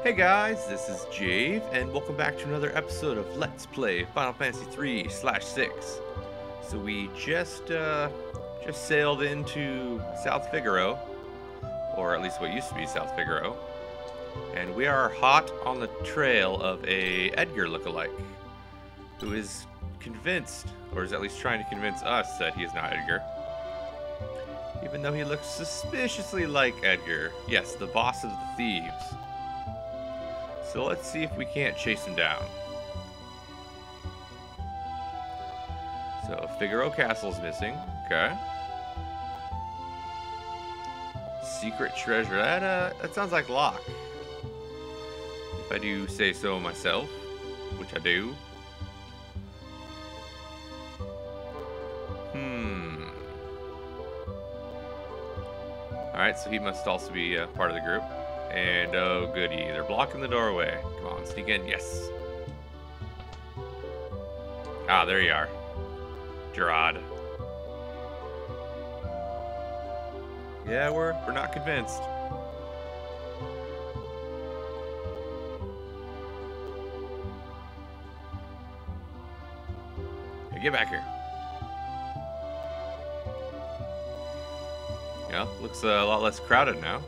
Hey guys, this is Jaev, and welcome back to another episode of Let's Play Final Fantasy 3/6. So we just sailed into South Figaro, or at least what used to be South Figaro, and we are hot on the trail of a Edgar lookalike, who is convinced, or is at least trying to convince us that he is not Edgar, even though he looks suspiciously like Edgar. Yes, the boss of the thieves. So let's see if we can't chase him down. So Figaro Castle's missing. Okay. Secret treasure. That sounds like Locke. If I do say so myself, which I do. Alright, so he must also be part of the group. And oh goody, they're blocking the doorway. Come on, sneak in. Yes. Ah, there you are. Gerad. Yeah, we're not convinced. Hey, get back here. Yeah, looks a lot less crowded now.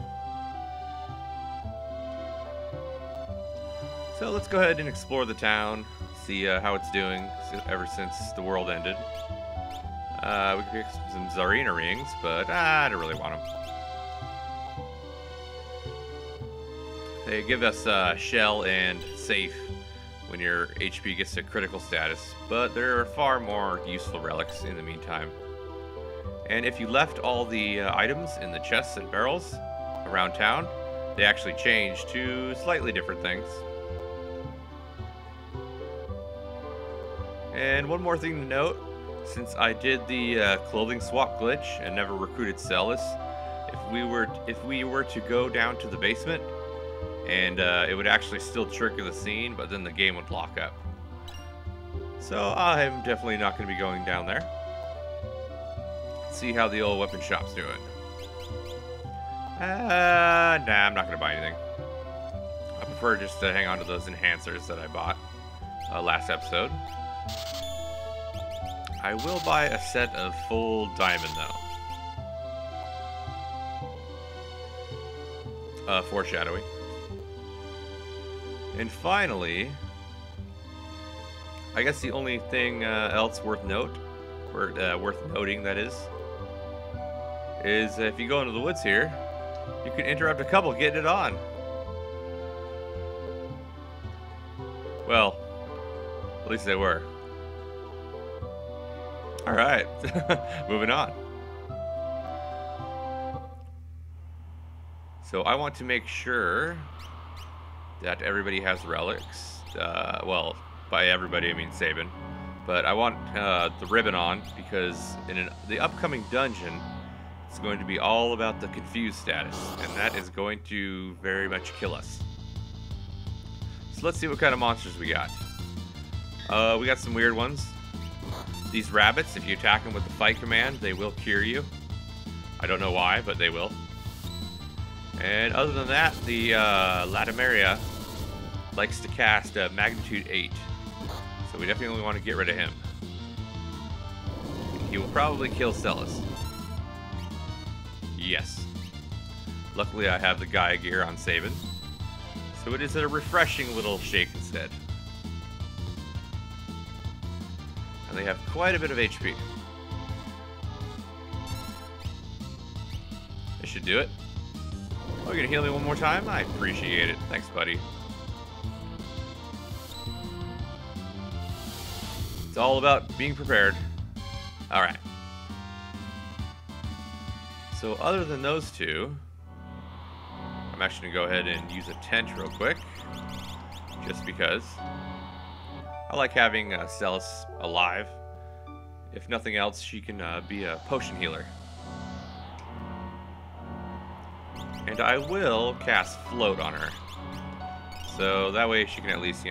So let's go ahead and explore the town, see how it's doing ever since the world ended. We can pick some Tsarina rings, but I don't really want them. They give us shell and safe when your HP gets to critical status, but there are far more useful relics in the meantime. And if you left all the items in the chests and barrels around town, they actually change to slightly different things. And one more thing to note, since I did the clothing swap glitch and never recruited Celis, if we were to go down to the basement, and it would actually still trigger the scene, but then the game would lock up. So I'm definitely not going to be going down there. Let's see how the old weapon shop's doing. Nah, I'm not going to buy anything. I prefer just to hang on to those enhancers that I bought last episode. I will buy a set of full diamond, though. Foreshadowing. And finally, I guess the only thing else worth noting, that is if you go into the woods here, you can interrupt a couple getting it on. Well, at least they were. Alright, moving on. So I want to make sure that everybody has relics. Well, by everybody I mean Sabin. But I want the ribbon on because in the upcoming dungeon, it's going to be all about the confused status. And that is going to very much kill us. So let's see what kind of monsters we got. We got some weird ones. These rabbits, if you attack them with the fight command, they will cure you. I don't know why, but they will. And other than that, the Latimeria likes to cast Magnitude 8. So we definitely want to get rid of him. He will probably kill Celis. Yes. Luckily I have the Gaia gear on Sabin. So it is a refreshing little shake instead. And they have quite a bit of HP. This should do it. Oh, you're gonna heal me one more time? I appreciate it. Thanks, buddy. It's all about being prepared. Alright. So other than those two, I'm actually gonna go ahead and use a tent real quick. Just because. I like having Celis alive. If nothing else, she can be a potion healer. And I will cast Float on her. So that way she can at least,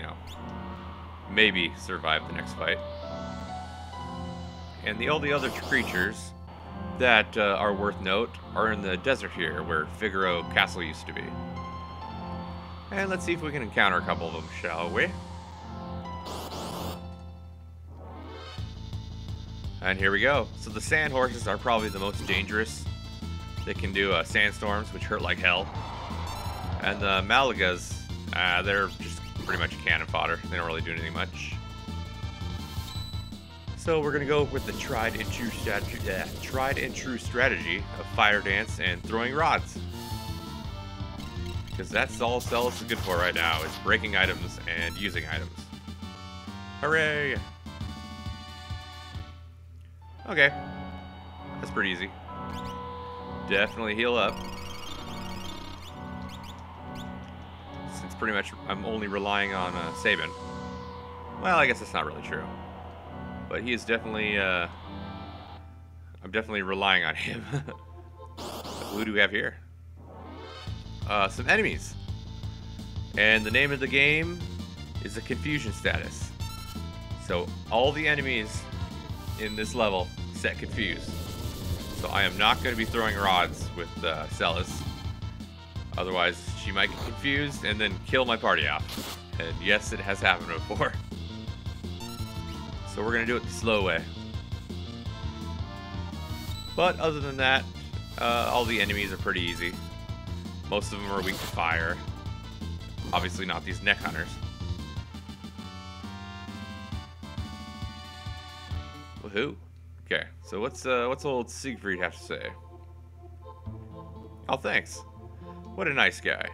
maybe survive the next fight. And all the other creatures that are worth note are in the desert here, where Figaro Castle used to be. And let's see if we can encounter a couple of them, shall we? And here we go. So the sand horses are probably the most dangerous. They can do sandstorms, which hurt like hell. And the Malagas, they're just pretty much cannon fodder. They don't really do anything much. So we're gonna go with the tried and true strategy of fire dance and throwing rods, because that's all Celis is good for right now, is breaking items and using items. Hooray! Okay, that's pretty easy. Definitely heal up, since pretty much I'm only relying on Sabin. Well, I guess that's not really true. But he is definitely, I'm definitely relying on him. Who do we have here? Some enemies. And the name of the game is the confusion status. So all the enemies in this level set confused. So I am not going to be throwing rods with Celis. Otherwise, she might get confused and then kill my party out. And yes, it has happened before. So we're going to do it the slow way. But other than that, all the enemies are pretty easy. Most of them are weak to fire. Obviously not these neck hunters. Woohoo. Okay, so what's old Siegfried have to say? Oh, thanks. What a nice guy.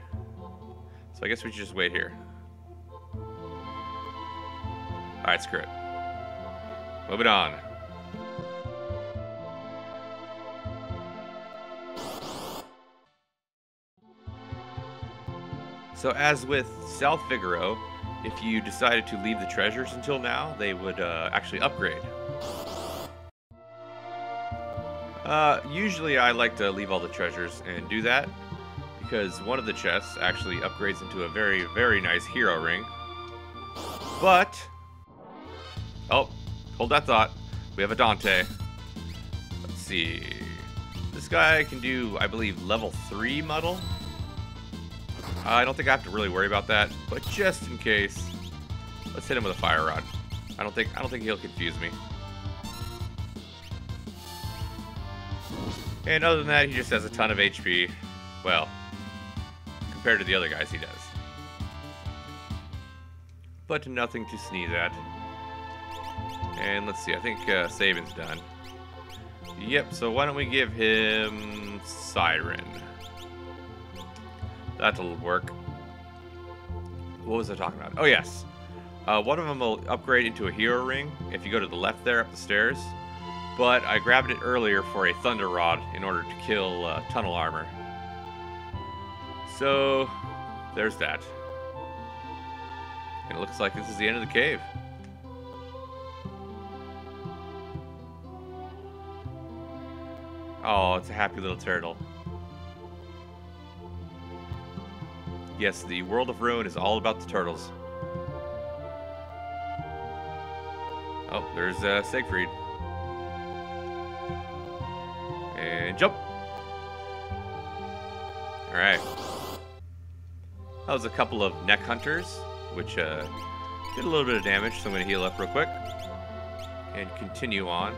So I guess we should just wait here. Alright, screw it. Moving on. So as with South Figaro, if you decided to leave the treasures until now, they would actually upgrade. Usually I like to leave all the treasures and do that, because one of the chests actually upgrades into a very, very nice hero ring. But... oh. Hold that thought. We have a Dante. Let's see. This guy can do, I believe, level 3 muddle. I don't think I have to really worry about that, but just in case, let's hit him with a fire rod. I don't think he'll confuse me. And other than that, he just has a ton of HP. Well, compared to the other guys, he does. But nothing to sneeze at. And let's see, I think Sabin's done. Yep, so why don't we give him Siren? That'll work. What was I talking about? Oh, yes. One of them will upgrade into a hero ring if you go to the left there up the stairs. But I grabbed it earlier for a Thunder Rod in order to kill tunnel armor. So, there's that. And it looks like this is the end of the cave. Oh, it's a happy little turtle. Yes, the world of Ruin is all about the turtles. Oh, there's Siegfried. And jump! Alright. That was a couple of neck hunters, which did a little bit of damage, so I'm going to heal up real quick. And continue on.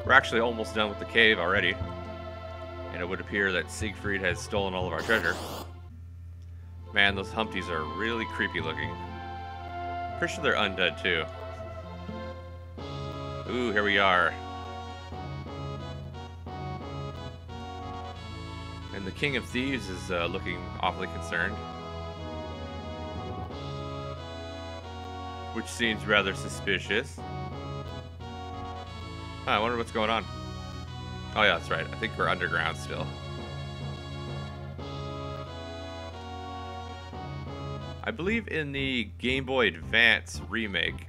We're actually almost done with the cave already. And it would appear that Siegfried has stolen all of our treasure. Man, those Humpties are really creepy looking. Pretty sure they're undead too. Ooh, here we are. And the King of Thieves is looking awfully concerned. Which seems rather suspicious. I wonder what's going on. Oh yeah, that's right. I think we're underground still. I believe in the Game Boy Advance remake,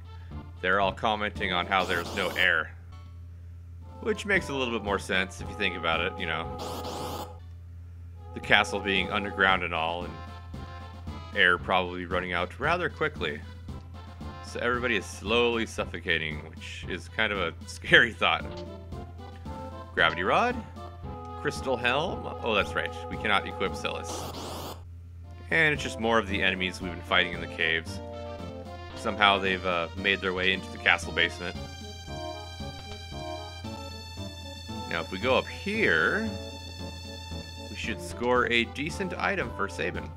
they're all commenting on how there's no air. Which makes a little bit more sense if you think about it, you know. The castle being underground and all, and air probably running out rather quickly. So everybody is slowly suffocating, which is kind of a scary thought. Gravity Rod. Crystal Helm. Oh, that's right. We cannot equip Celis. And it's just more of the enemies we've been fighting in the caves. Somehow they've made their way into the castle basement. Now if we go up here, we should score a decent item for Sabin.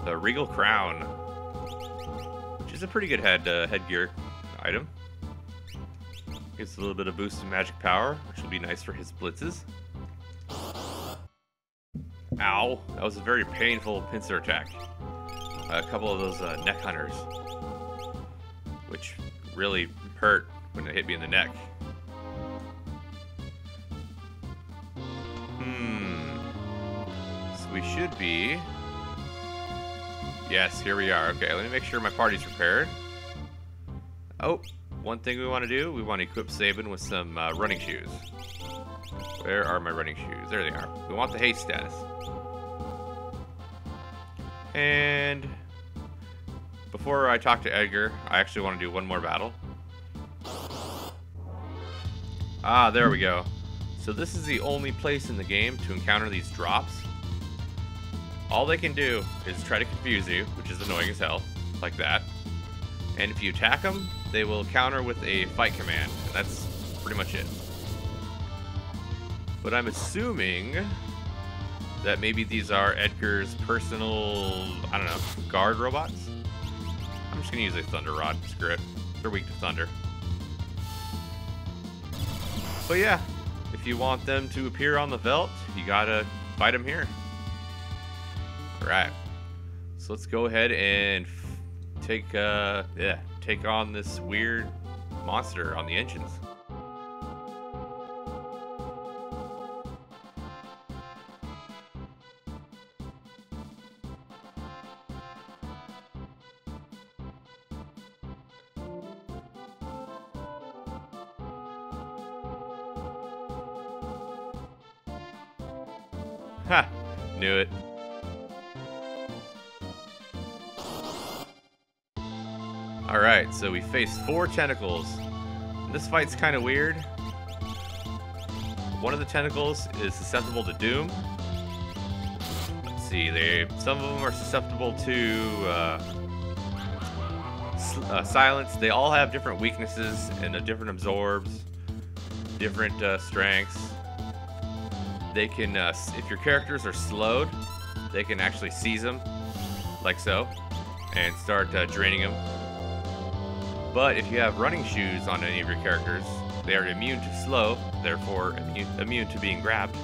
The Regal Crown, which is a pretty good headgear item. Gets a little bit of boost in magic power, which will be nice for his blitzes. Ow, that was a very painful pincer attack. A couple of those neck hunters, which really hurt when they hit me in the neck. So we should be... Yes, here we are. Okay, let me make sure my party's prepared. Oh, one thing we want to do, we want to equip Sabin with some running shoes. Where are my running shoes? There they are. We want the haste status. And before I talk to Edgar, I actually want to do one more battle. Ah, there we go. So this is the only place in the game to encounter these drops. All they can do is try to confuse you, which is annoying as hell, like that. And if you attack them, they will counter with a fight command, and that's pretty much it. But I'm assuming that maybe these are Edgar's personal, I don't know, guard robots? I'm just gonna use a Thunder Rod, screw it. They're weak to thunder. But yeah, if you want them to appear on the veldt, you gotta fight them here. Alright, so let's go ahead and take on this weird monster on the engines. Ha! Knew it. Alright, so we face 4 tentacles. This fight's kind of weird. One of the tentacles is susceptible to doom. Let's see, some of them are susceptible to silence. They all have different weaknesses and different absorbs, different strengths. They can, if your characters are slowed, they can actually seize them, like so, and start draining them. But if you have running shoes on any of your characters, they are immune to slow, therefore immune to being grabbed.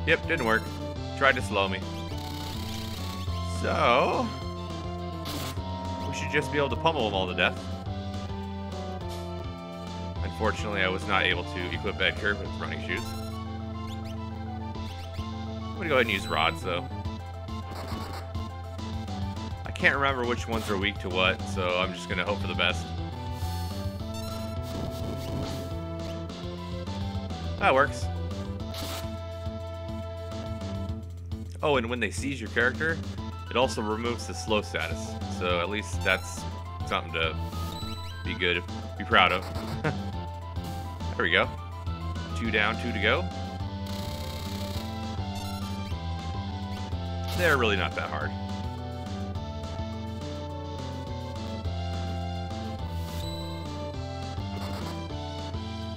Yep, didn't work. Tried to slow me. So, we should just be able to pummel them all to death. Unfortunately, I was not able to equip Edgar with running shoes. I'm gonna go ahead and use rods, though. I can't remember which ones are weak to what, so I'm just gonna hope for the best. That works. Oh, and when they seize your character, it also removes the slow status. So at least that's something to be good, be proud of. There we go. 2 down, 2 to go. They're really not that hard.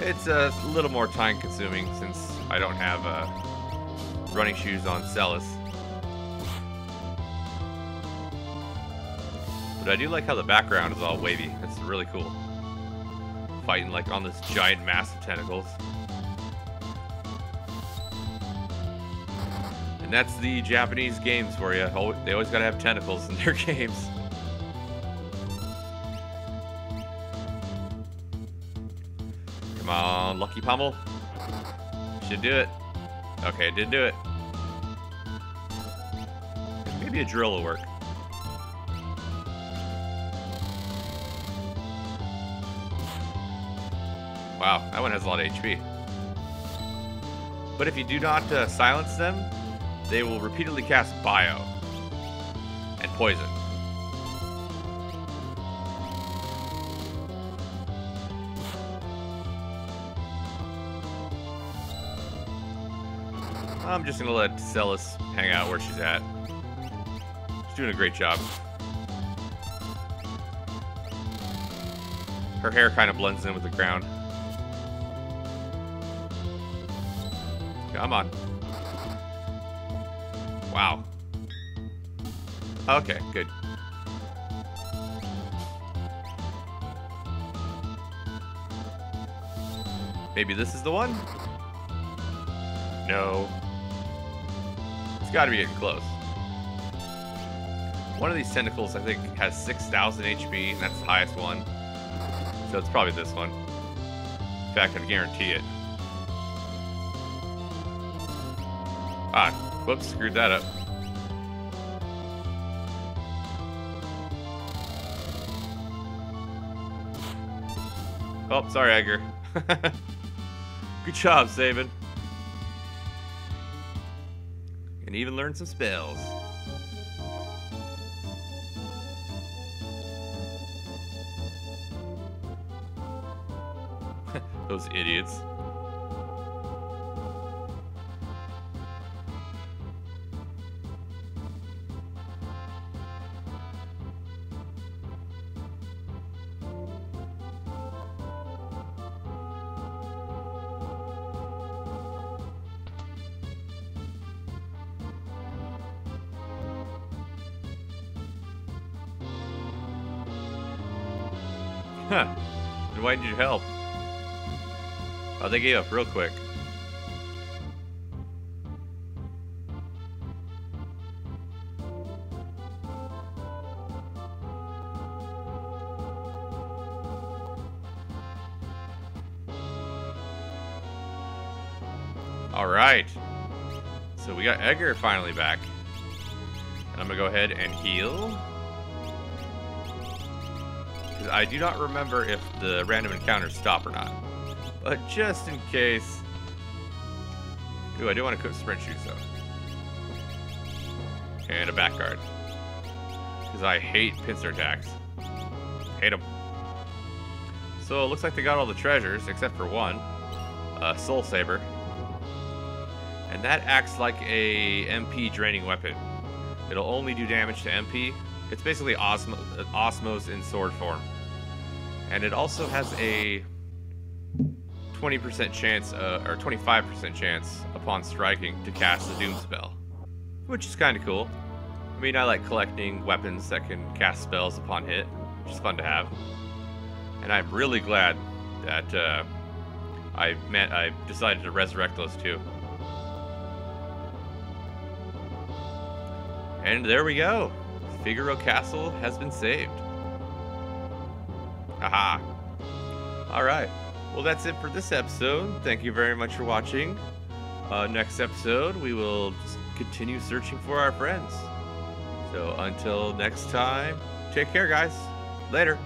It's a little more time consuming since I don't have running shoes on Celis. But I do like how the background is all wavy. It's really cool. Fighting like on this giant mass of tentacles. And that's the Japanese games for you. They always gotta have tentacles in their games. Come on, Lucky Pummel. Should do it. Okay, it did do it. Maybe a drill will work. Wow, that one has a lot of HP. But if you do not silence them, they will repeatedly cast Bio and Poison. I'm just gonna let Celis hang out where she's at. She's doing a great job. Her hair kind of blends in with the ground. Come on. Wow. Okay, good. Maybe this is the one? No. It's got to be getting close. One of these tentacles, I think, has 6,000 HP, and that's the highest one. So it's probably this one. In fact, I guarantee it. Ah, whoops, screwed that up. Oh, sorry, Edgar. Good job, Sabin. And even learn some spells. Those idiots. Huh. And why did you help? Oh, they gave up real quick. Alright. So we got Edgar finally back. And I'm gonna go ahead and heal. I do not remember if the random encounters stop or not. But just in case... Ooh, I do want to cook sprint shoes, though. And a back guard. Because I hate pincer attacks. Hate them. So it looks like they got all the treasures, except for one. Soul Saber. And that acts like a MP draining weapon. It'll only do damage to MP. It's basically Osmos in sword form. And it also has a 20% chance, or 25% chance upon striking to cast the Doom spell. Which is kind of cool. I mean, I like collecting weapons that can cast spells upon hit, which is fun to have. And I'm really glad that I decided to resurrect those two. And there we go. Figaro Castle has been saved. Aha. Alright. Well, that's it for this episode. Thank you very much for watching. Next episode, we will just continue searching for our friends. So until next time, take care, guys. Later.